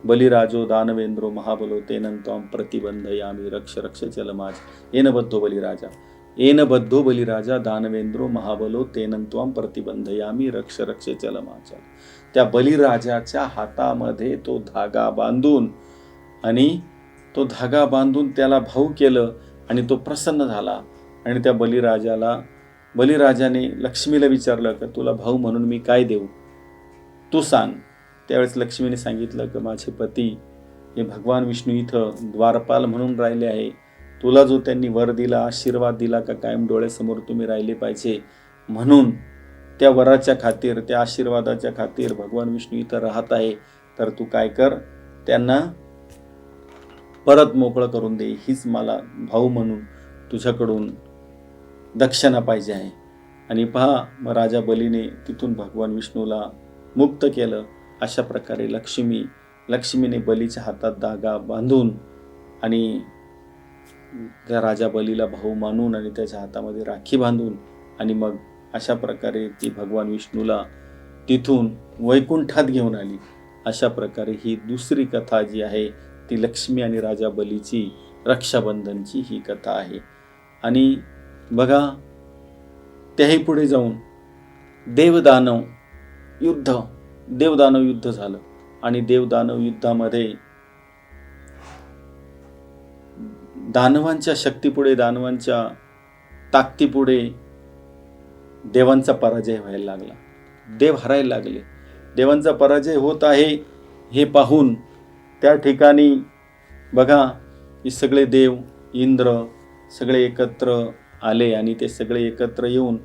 बलिराजो दानवेंद्रो महाबलो तेनंत्वां प्रतिबंधयामि रक्ष रक्ष चलमाज. येन बद्धो बलिराजा दानवेंद्रो महाबलो तेनंत्वां प्रतिबंधयामि रक्ष रक्ष चलमाज. त्या बलिराजाच्या हातामध्ये तो धागा बांधून त्याला भाऊ केलं आणि तो प्रसन्न झाला. आणि त्या बलिराजाने लक्ष्मीला विचारलं की तुला भाऊ म्हणून मी काय देऊ, तू सांग. त्यावेळेस लक्ष्मीने सांगितलं की माझे पती हे भगवान विष्णू इथं द्वारपाल म्हणून राहिले आहे, तुला जो त्यांनी वर दिला, आशीर्वाद दिला का कायम डोळ्यासमोर तुम्ही राहिले पाहिजे, म्हणून त्या वराच्या खातीर, त्या आशीर्वादाच्या खातीर भगवान विष्णू इथं राहत आहे. तर तू काय कर, त्यांना परत मोकळं करून दे, हीच मला भाऊ म्हणून तुझ्याकडून दक्षिणा पाहिजे आहे. आणि पहा, मग राजा बलीने तिथून भगवान विष्णूला मुक्त केलं. अशा प्रकारे लक्ष्मीने बलीच्या हातात धागा बांधून आणि त्या राजा बलीला भाऊ मानून आणि त्याच्या हातामध्ये राखी बांधून आणि मग अशा प्रकारे ती भगवान विष्णूला तिथून वैकुंठात घेऊन आली. अशा प्रकारे ही दुसरी कथा जी आहे ती लक्ष्मी आणि राजा बलीची रक्षाबंधनची ही कथा आहे. आणि बघा, त्याही पुढे जाऊन देवदानव युद्ध झालं आणि देवदानव युद्धामध्ये दानवांच्या शक्तीपुढे, दानवांच्या ताकदीपुढे देवांचा पराजय व्हायला लागला. देव हरायला लागले. देवांचा पराजय होत आहे हे पाहून त्या ठिकाणी बघा, हे सगळे देव, इंद्र सगळे एकत्र आले आणि ते सगळे एकत्र येऊन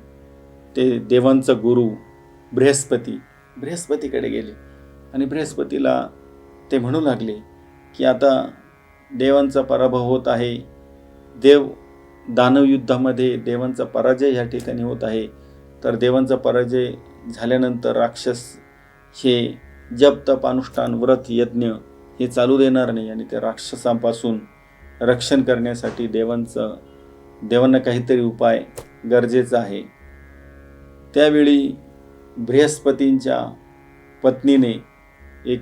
ते देवांचा गुरु बृहस्पतीकडे गेले आणि बृहस्पतीला ते म्हणू लागले की आता देवांचा पराभव होत आहे, दानव युद्धामध्ये देवांचा पराजय ह्या ठिकाणी होत आहे. तर देवांचा पराजय झाल्यानंतर राक्षस हे जप तप अनुष्ठान व्रत यज्ञ हे चालू देणार नाही आणि त्या राक्षसांपासून रक्षण करण्यासाठी देवांना काहीतरी उपाय गरजेचा आहे. त्यावेळी बृहस्पतींच्या पत्नीने एक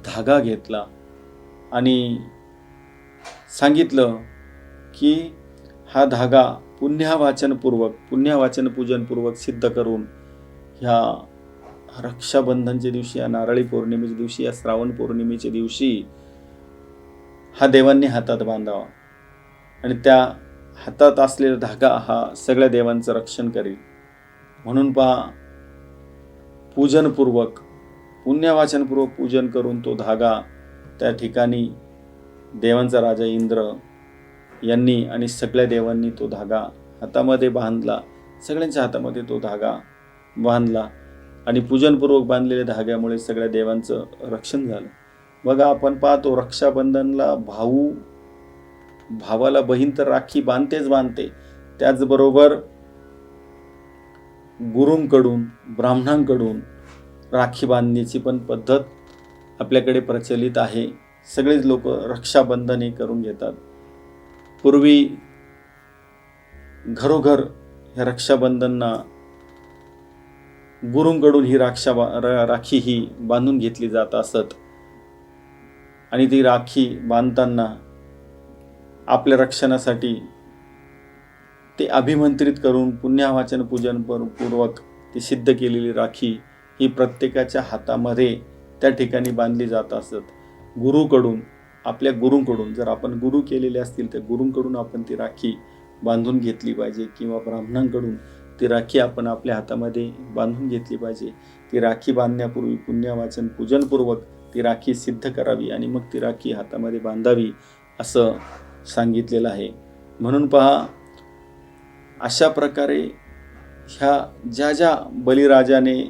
धागा घेतला आणि सांगितलं की हा धागा पुण्यवाचन पूजनपूर्वक सिद्ध करून रक्षाबंधनच्या दिवशी, या नारळी पौर्णिमेच्या दिवशी, या श्रावण पौर्णिमेच्या दिवशी हा देवांनी हातात बांधावा आणि त्या हातात असलेला धागा हा सगळ्या देवांचं रक्षण करेल. म्हणून पहा, पूजनपूर्वक, पुण्यवाचनपूर्वक पूजन करून तो धागा त्या ठिकाणी देवांचा राजा इंद्र यांनी आणि सगळ्या देवांनी तो धागा हातामध्ये बांधला. सगळ्यांच्या हातामध्ये तो धागा बांधला आणि पूजनपूर्वक बांधलेल्या धाग्यामुळे सगळ्या देवांचं रक्षण झालं. बघा, आपण पाहतो रक्षाबंधनला भावाला बहीण तर राखी बांधतेच बांधते, त्याचबरोबर गुरूंकडून, ब्राह्मणांकडून राखी बांधण्याची पण पद्धत आपल्याकडे प्रचलित आहे. सगळेच लोक रक्षाबंधन हे करून घेतात. पूर्वी घरोघर ह्या रक्षाबंधनना गुरूंकडून ही राखी ही बांधून घेतली जात असत आणि ती राखी बांधताना आपल्या रक्षणासाठी ते अभिमंत्रित करून पुण्यवाचन पूजन पूर्वक ती सिद्ध केलेली राखी ही प्रत्येकाच्या हातामध्ये त्या ठिकाणी बांधली जात असत. गुरुकडून, आपल्या गुरूंकडून, जर आपण गुरु केलेले असतील तर गुरूंकडून आपण ती राखी बांधून घेतली पाहिजे किंवा ब्राह्मणांकडून ती राखी आपण आपल्या हातामध्ये बांधून घेतली पाहिजे. ती राखी बांधण्यापूर्वी पुण्यवाचन पूजनपूर्वक ती राखी सिद्ध करावी आणि मग ती राखी हातामध्ये बांधावी असं सांगितलेलं आहे. म्हणून पहा, अशा प्रकारे ह्या ज्या बलिराजाने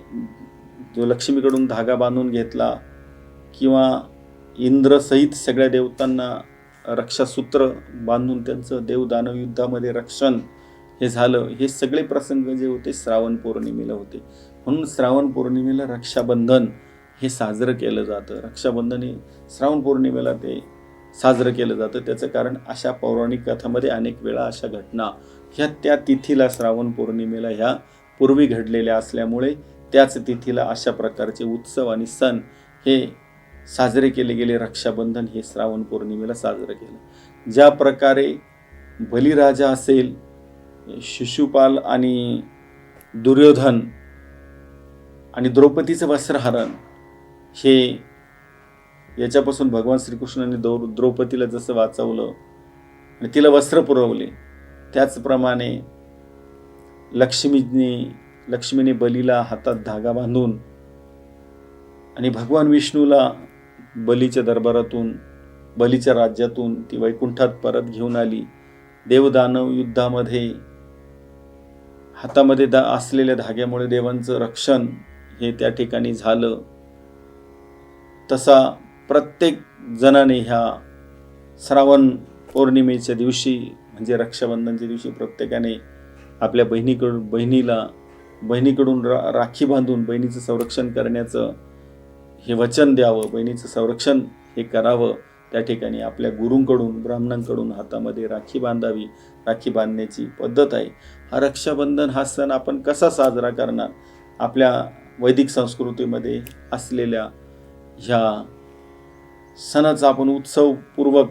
जो लक्ष्मीकडून धागा बांधून घेतला किंवा इंद्रसहित सगळ्या देवतांना रक्षासूत्र बांधून त्यांचं देवदानव युद्धामध्ये रक्षण हे झालं, हे सगळे प्रसंग जे होते श्रावण पौर्णिमेला होते. म्हणून श्रावण पौर्णिमेला रक्षाबंधन हे साजरं केलं जातं. रक्षाबंधन हे श्रावण पौर्णिमेला ते साजरं केलं जातं. त्याचं कारण अशा पौराणिक कथामध्ये अनेक वेळा अशा घटना ह्या त्या तिथीला, श्रावण पौर्णिमेला ह्या पूर्वी घडलेल्या असल्यामुळे त्याच तिथीला अशा प्रकारचे उत्सव आणि सण हे साजरे केले गेले. रक्षाबंधन हे श्रावण पौर्णिमेला साजरं केलं. ज्या प्रकारे बलिराजा असेल, शिशुपाल आणि दुर्योधन आणि द्रौपदीचं वस्त्रहरण, हे याच्यापासून भगवान श्रीकृष्णाने द्रौपदीला जसं वाचवलं आणि तिला वस्त्र पुरवले, त्याचप्रमाणे लक्ष्मीने बलीला हातात धागा बांधून आणि भगवान विष्णूला बलीच्या दरबारातून, बलीच्या राज्यातून ती वैकुंठात परत घेऊन आली. देवदानव युद्धामध्ये हातामध्ये असलेल्या धाग्यामुळे देवांचं रक्षण हे त्या ठिकाणी झालं. तसा प्रत्येक जणाने ह्या श्रावण पौर्णिमेच्या दिवशी म्हणजे रक्षाबंधनच्या दिवशी प्रत्येकाने आपल्या बहिणीकडून राखी बांधून बहिणीचं संरक्षण करण्याचं हे वचन द्यावं, बहिणीचं संरक्षण हे करावं. त्या ठिकाणी आपल्या गुरूंकडून, ब्राह्मणांकडून हातामध्ये राखी बांधावी. राखी बांधण्याची पद्धत आहे. हा रक्षाबंधन हा सण आपण कसा साजरा करणार? आपल्या वैदिक संस्कृतीमध्ये असलेल्या ह्या सणाचं आपण उत्सवपूर्वक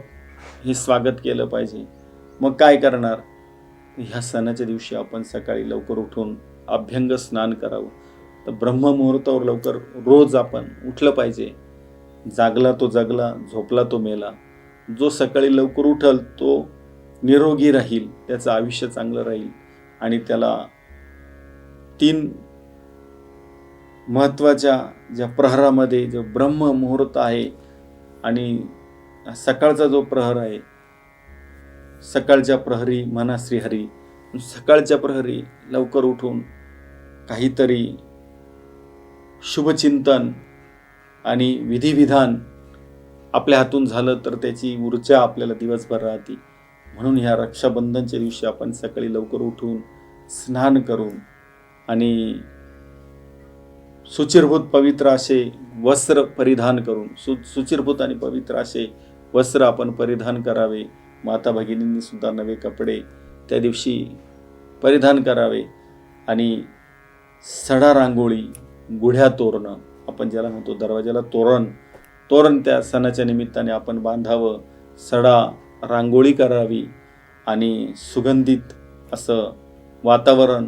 हे स्वागत केलं पाहिजे. मग काय करणार? ह्या सणाच्या दिवशी आपण सकाळी लवकर उठून अभ्यंग स्नान करावं. तर ब्रह्ममुहूर्तावर लवकर रोज आपण उठलं पाहिजे. जागला तो जगला, झोपला तो मेला. जो सकाळी लवकर उठल तो निरोगी राहील, त्याचं आयुष्य चांगलं राहील आणि त्याला 3 महत्त्वाच्या ज्या प्रहरामध्ये जो ब्रह्ममुहूर्त आहे आणि सकाळचा जो प्रहर आहे, सकाळच्या प्रहरी म्हणा श्रीहरी, सकाळच्या प्रहरी लवकर उठून काहीतरी शुभचिंतन आणि विधिविधान आपल्या हातून झालं तर त्याची ऊर्जा आपल्याला दिवसभर राहते. म्हणून ह्या रक्षाबंधनच्या दिवशी आपण सकाळी लवकर उठून स्नान करून आणि सुचिरभूत पवित्र असे वस्त्र परिधान करून, सुचिरभूत आणि पवित्र असे वस्त्र आपण परिधान करावे. माता भगिनींनी सुद्धा नवे कपडे त्या दिवशी परिधान करावे आणि सडा रांगोळी, गुढ्या तोरणं, आपण ज्याला म्हणतो दरवाजाला तोरण त्या सणाच्या निमित्ताने आपण बांधावं. सडा रांगोळी करावी आणि सुगंधित असं वातावरण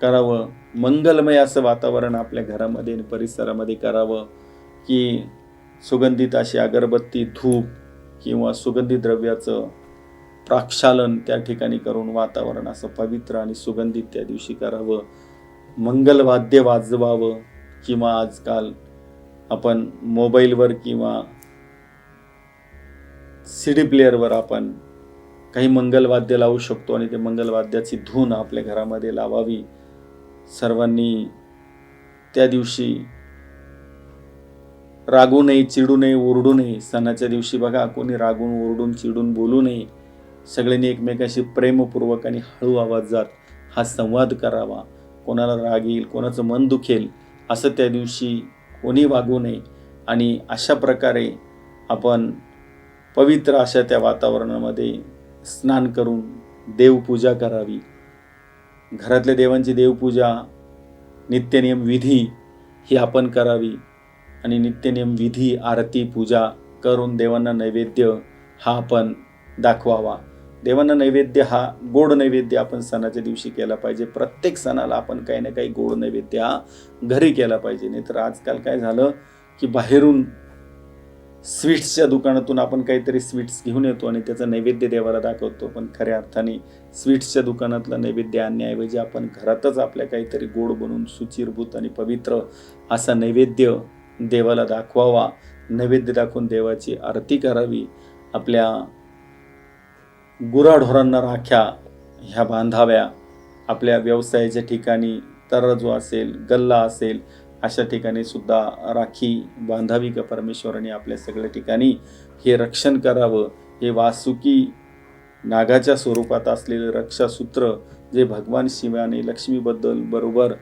करावं. मंगलमय असं वातावरण आपल्या घरामध्ये आणि परिसरामध्ये करावं, की सुगंधित अशी अगरबत्ती, धूप किंवा सुगंधी द्रव्याचं प्रक्षालन त्या ठिकाणी करून वातावरण असं पवित्र आणि सुगंधित त्या दिवशी करावं. मंगलवाद्य वाजवावं किंवा आजकाल आपण मोबाईलवर किंवा CD प्लेअरवर आपण काही मंगलवाद्य लावू शकतो आणि ते मंगलवाद्याची धून आपल्या घरामध्ये लावावी. सर्वांनी त्या दिवशी रागू नये, चिडू नये, ओरडू नये. सणाच्या दिवशी बघा, कोणी रागून, ओरडून, चिडून बोलू नये. सगळ्यांनी एकमेकाशी प्रेमपूर्वक आणि हळू आवाजात हा संवाद करावा. कोणाला राग येईल, कोणाचं मन दुखेल असं त्या दिवशी कोणी वागू नये. आणि अशा प्रकारे आपण पवित्र अशा त्या वातावरणामध्ये स्नान करून देवपूजा करावी. घरातल्या देवांची देवपूजा, नित्यनियम विधी ही आपण करावी. आणि नित्यनियम विधी, आरती, पूजा करून देवांना नैवेद्य हा आपण दाखवावा. देवांना नैवेद्य हा गोड नैवेद्य आपण सणाच्या दिवशी केला पाहिजे. प्रत्येक सणाला आपण काही ना काही गोड नैवेद्य हा घरी केला पाहिजे. नाहीतर आजकाल काय झालं की बाहेरून स्वीट्सच्या दुकानातून आपण काहीतरी स्वीट्स घेऊन येतो आणि त्याचा नैवेद्य देवाला दाखवतो. पण खऱ्या अर्थाने स्वीट्सच्या दुकानातलं नैवेद्य आणण्याऐवजी आपण घरातच आपल्या काहीतरी गोड बनवून सुचिरभूत आणि पवित्र असा नैवेद्य देवाला दाखवावा. नैवेद्य दाखवून देवाची आरती करावी. आपल्या गुराढोरांना राख्या ह्या बांधाव्या. आपल्या व्यवसायाच्या ठिकाणी तराजू असेल, गल्ला असेल, अशा ठिकाणी सुद्धा राखी बांधावी का परमेश्वराने आपल्या सगळ्या ठिकाणी हे रक्षण करावं. हे वासुकी नागाच्या स्वरूपात असलेले रक्षासूत्र जे भगवान शिवाने लक्ष्मीबद्दल बरोबर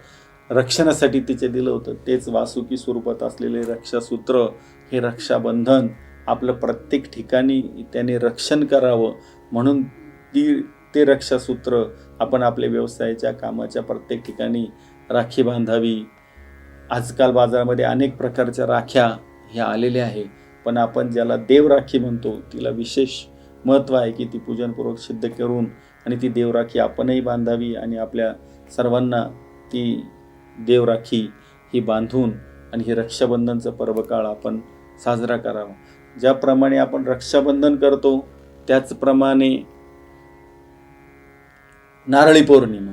रक्षणासाठी तिचे दिलं होतं, तेच वासुकी स्वरूपात असलेले रक्षासूत्र, हे रक्षाबंधन आपलं प्रत्येक ठिकाणी त्याने रक्षण करावं. म्हणून ते रक्षासूत्र आपण आपल्या व्यवसायाच्या कामाच्या प्रत्येक ठिकाणी राखी बांधावी. आजकाल बाजारामध्ये अनेक प्रकारच्या राख्या ह्या आलेल्या आहे, पण आपण ज्याला देवराखी म्हणतो तिला विशेष महत्त्व आहे की ती पूजनपूर्वक सिद्ध करून आणि ती देवराखी आपणही बांधावी आणि आपल्या सर्वांना ती देवराखी ही बांधून आणि हे रक्षाबंधनचं पर्वकाळ आपण साजरा करावा. ज्याप्रमाणे आपण रक्षाबंधन करतो त्याचप्रमाणे नारळी पौर्णिमा,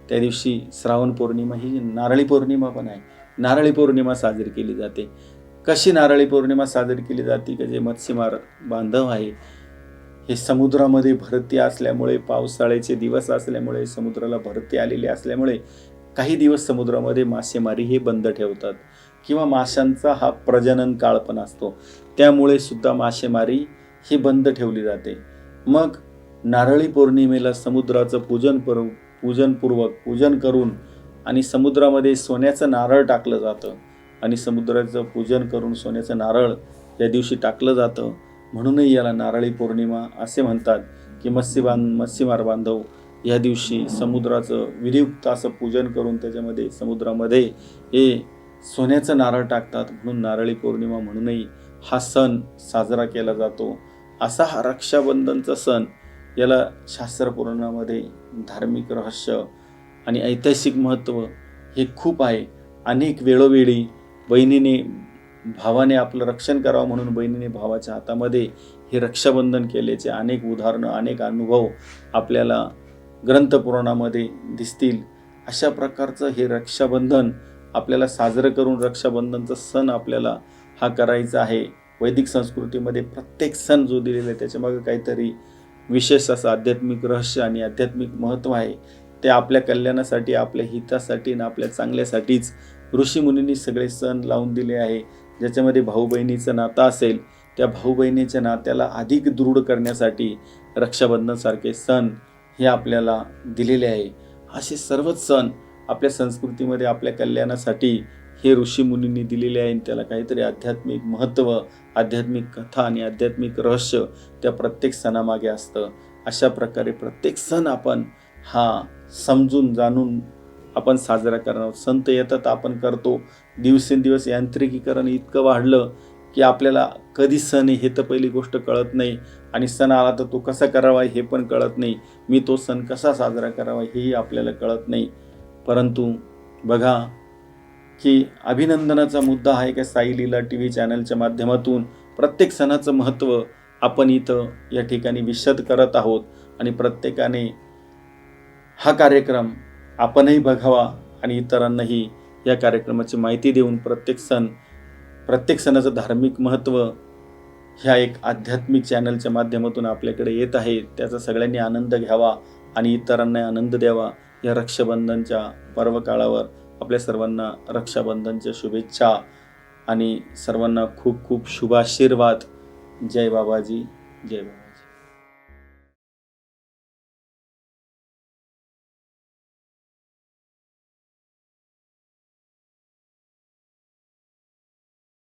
त्या दिवशी श्रावण पौर्णिमा ही नारळी पौर्णिमा पण आहे. नारळी पौर्णिमा साजरी केली जाते. कशी नारळी पौर्णिमा साजरी केली जाते की जे मत्स्यमार बांधव आहे हे समुद्रामध्ये भरती असल्यामुळे, पावसाळ्याचे दिवस असल्यामुळे, समुद्राला भरती आलेली असल्यामुळे काही दिवस समुद्रामध्ये मासेमारी हे बंद ठेवतात किंवा माशांचा हा प्रजनन काळ पण असतो, त्यामुळे सुद्धा मासेमारी ही बंद ठेवली जाते. मग नारळी पौर्णिमेला समुद्राचं पूजनपूर्वक पूजन करून आणि समुद्रामध्ये सोन्याचं नारळ टाकलं जातं आणि समुद्राचं पूजन करून सोन्याचं नारळ या दिवशी टाकलं जातं. म्हणूनही याला नारळी पौर्णिमा असे म्हणतात की मत्स्यमार बांधव या दिवशी समुद्राचं विधियुक्त असं पूजन करून त्याच्यामध्ये समुद्रामध्ये हे सोन्याचं नारळ टाकतात. म्हणून नारळी पौर्णिमा म्हणूनही हा सण साजरा केला जातो. असा हा रक्षाबंधनचा सण, याला शास्त्रपुराणामध्ये धार्मिक रहस्य आणि ऐतिहासिक महत्त्व हे खूप आहे. अनेक वेळोवेळी भावाने आपलं रक्षण करावं म्हणून बहिणीने भावाच्या हातामध्ये हे रक्षाबंधन केल्याचे अनेक उदाहरणं, अनेक अनुभव आपल्याला ग्रंथपुराणामध्ये दिसतील. अशा प्रकारचं हे रक्षाबंधन आपल्याला साजरं करून रक्षाबंधनचा सण आपल्याला हा करायचा आहे. वैदिक संस्कृतीमध्ये प्रत्येक सण जो दिलेला आहे त्याच्यामागे काहीतरी विशेष असं आध्यात्मिक रहस्य आणि आध्यात्मिक महत्त्व आहे. ते आपल्या कल्याणासाठी, आपल्या हितासाठी आणि आपल्या चांगल्यासाठीच ऋषीमुनींनी सगळे सण लावून दिले आहे. ज्याच्यामध्ये भाऊ बहिणीचं नातं असेल, त्या भाऊ बहिणीच्या नात्याला अधिक दृढ करण्यासाठी रक्षाबंधनसारखे सण हे आपल्याला दिलेले आहे. असे सर्वच सण आपल्या संस्कृतीमध्ये आपल्या कल्याणासाठी हे ऋषीमुनींनी दिलेले आहे. त्याला काहीतरी आध्यात्मिक महत्त्व, आध्यात्मिक कथा आणि आध्यात्मिक रहस्य त्या प्रत्येक सणामागे असतं. अशा प्रकारे प्रत्येक सण आपण हा समजून जाणून आपण साजरा करणार. संत येतात आपण करतो. दिवसेंदिवस यांत्रिकीकरण इतकं वाढलं की आपल्याला कधी सण हे तर पहिली गोष्ट कळत नाही आणि सण आला तर तो कसा करावा हे पण कळत नाही. मी तो सण कसा साजरा करावा हेही आपल्याला कळत नाही. परंतु बघा की अभिनंदनाचा मुद्दा आहे की साई लीला टी व्ही चॅनलच्या माध्यमातून प्रत्येक सणाचं महत्त्व आपण इथं या ठिकाणी विशद करत आहोत आणि प्रत्येकाने हा कार्यक्रम आपणही बघावा आणि इतरांनाही या कार्यक्रमाची माहिती देऊन प्रत्येक सणाचं धार्मिक महत्त्व ह्या एक आध्यात्मिक चॅनलच्या माध्यमातून आपल्याकडे येत आहे, त्याचा सगळ्यांनी आनंद घ्यावा आणि इतरांना आनंद द्यावा. या रक्षाबंधनच्या पर्वकाळावर आपल्या सर्वांना रक्षाबंधनच्या शुभेच्छा आणि सर्वांना खूप खूप शुभाशीर्वाद. जय बाबाजी, जय बाबा.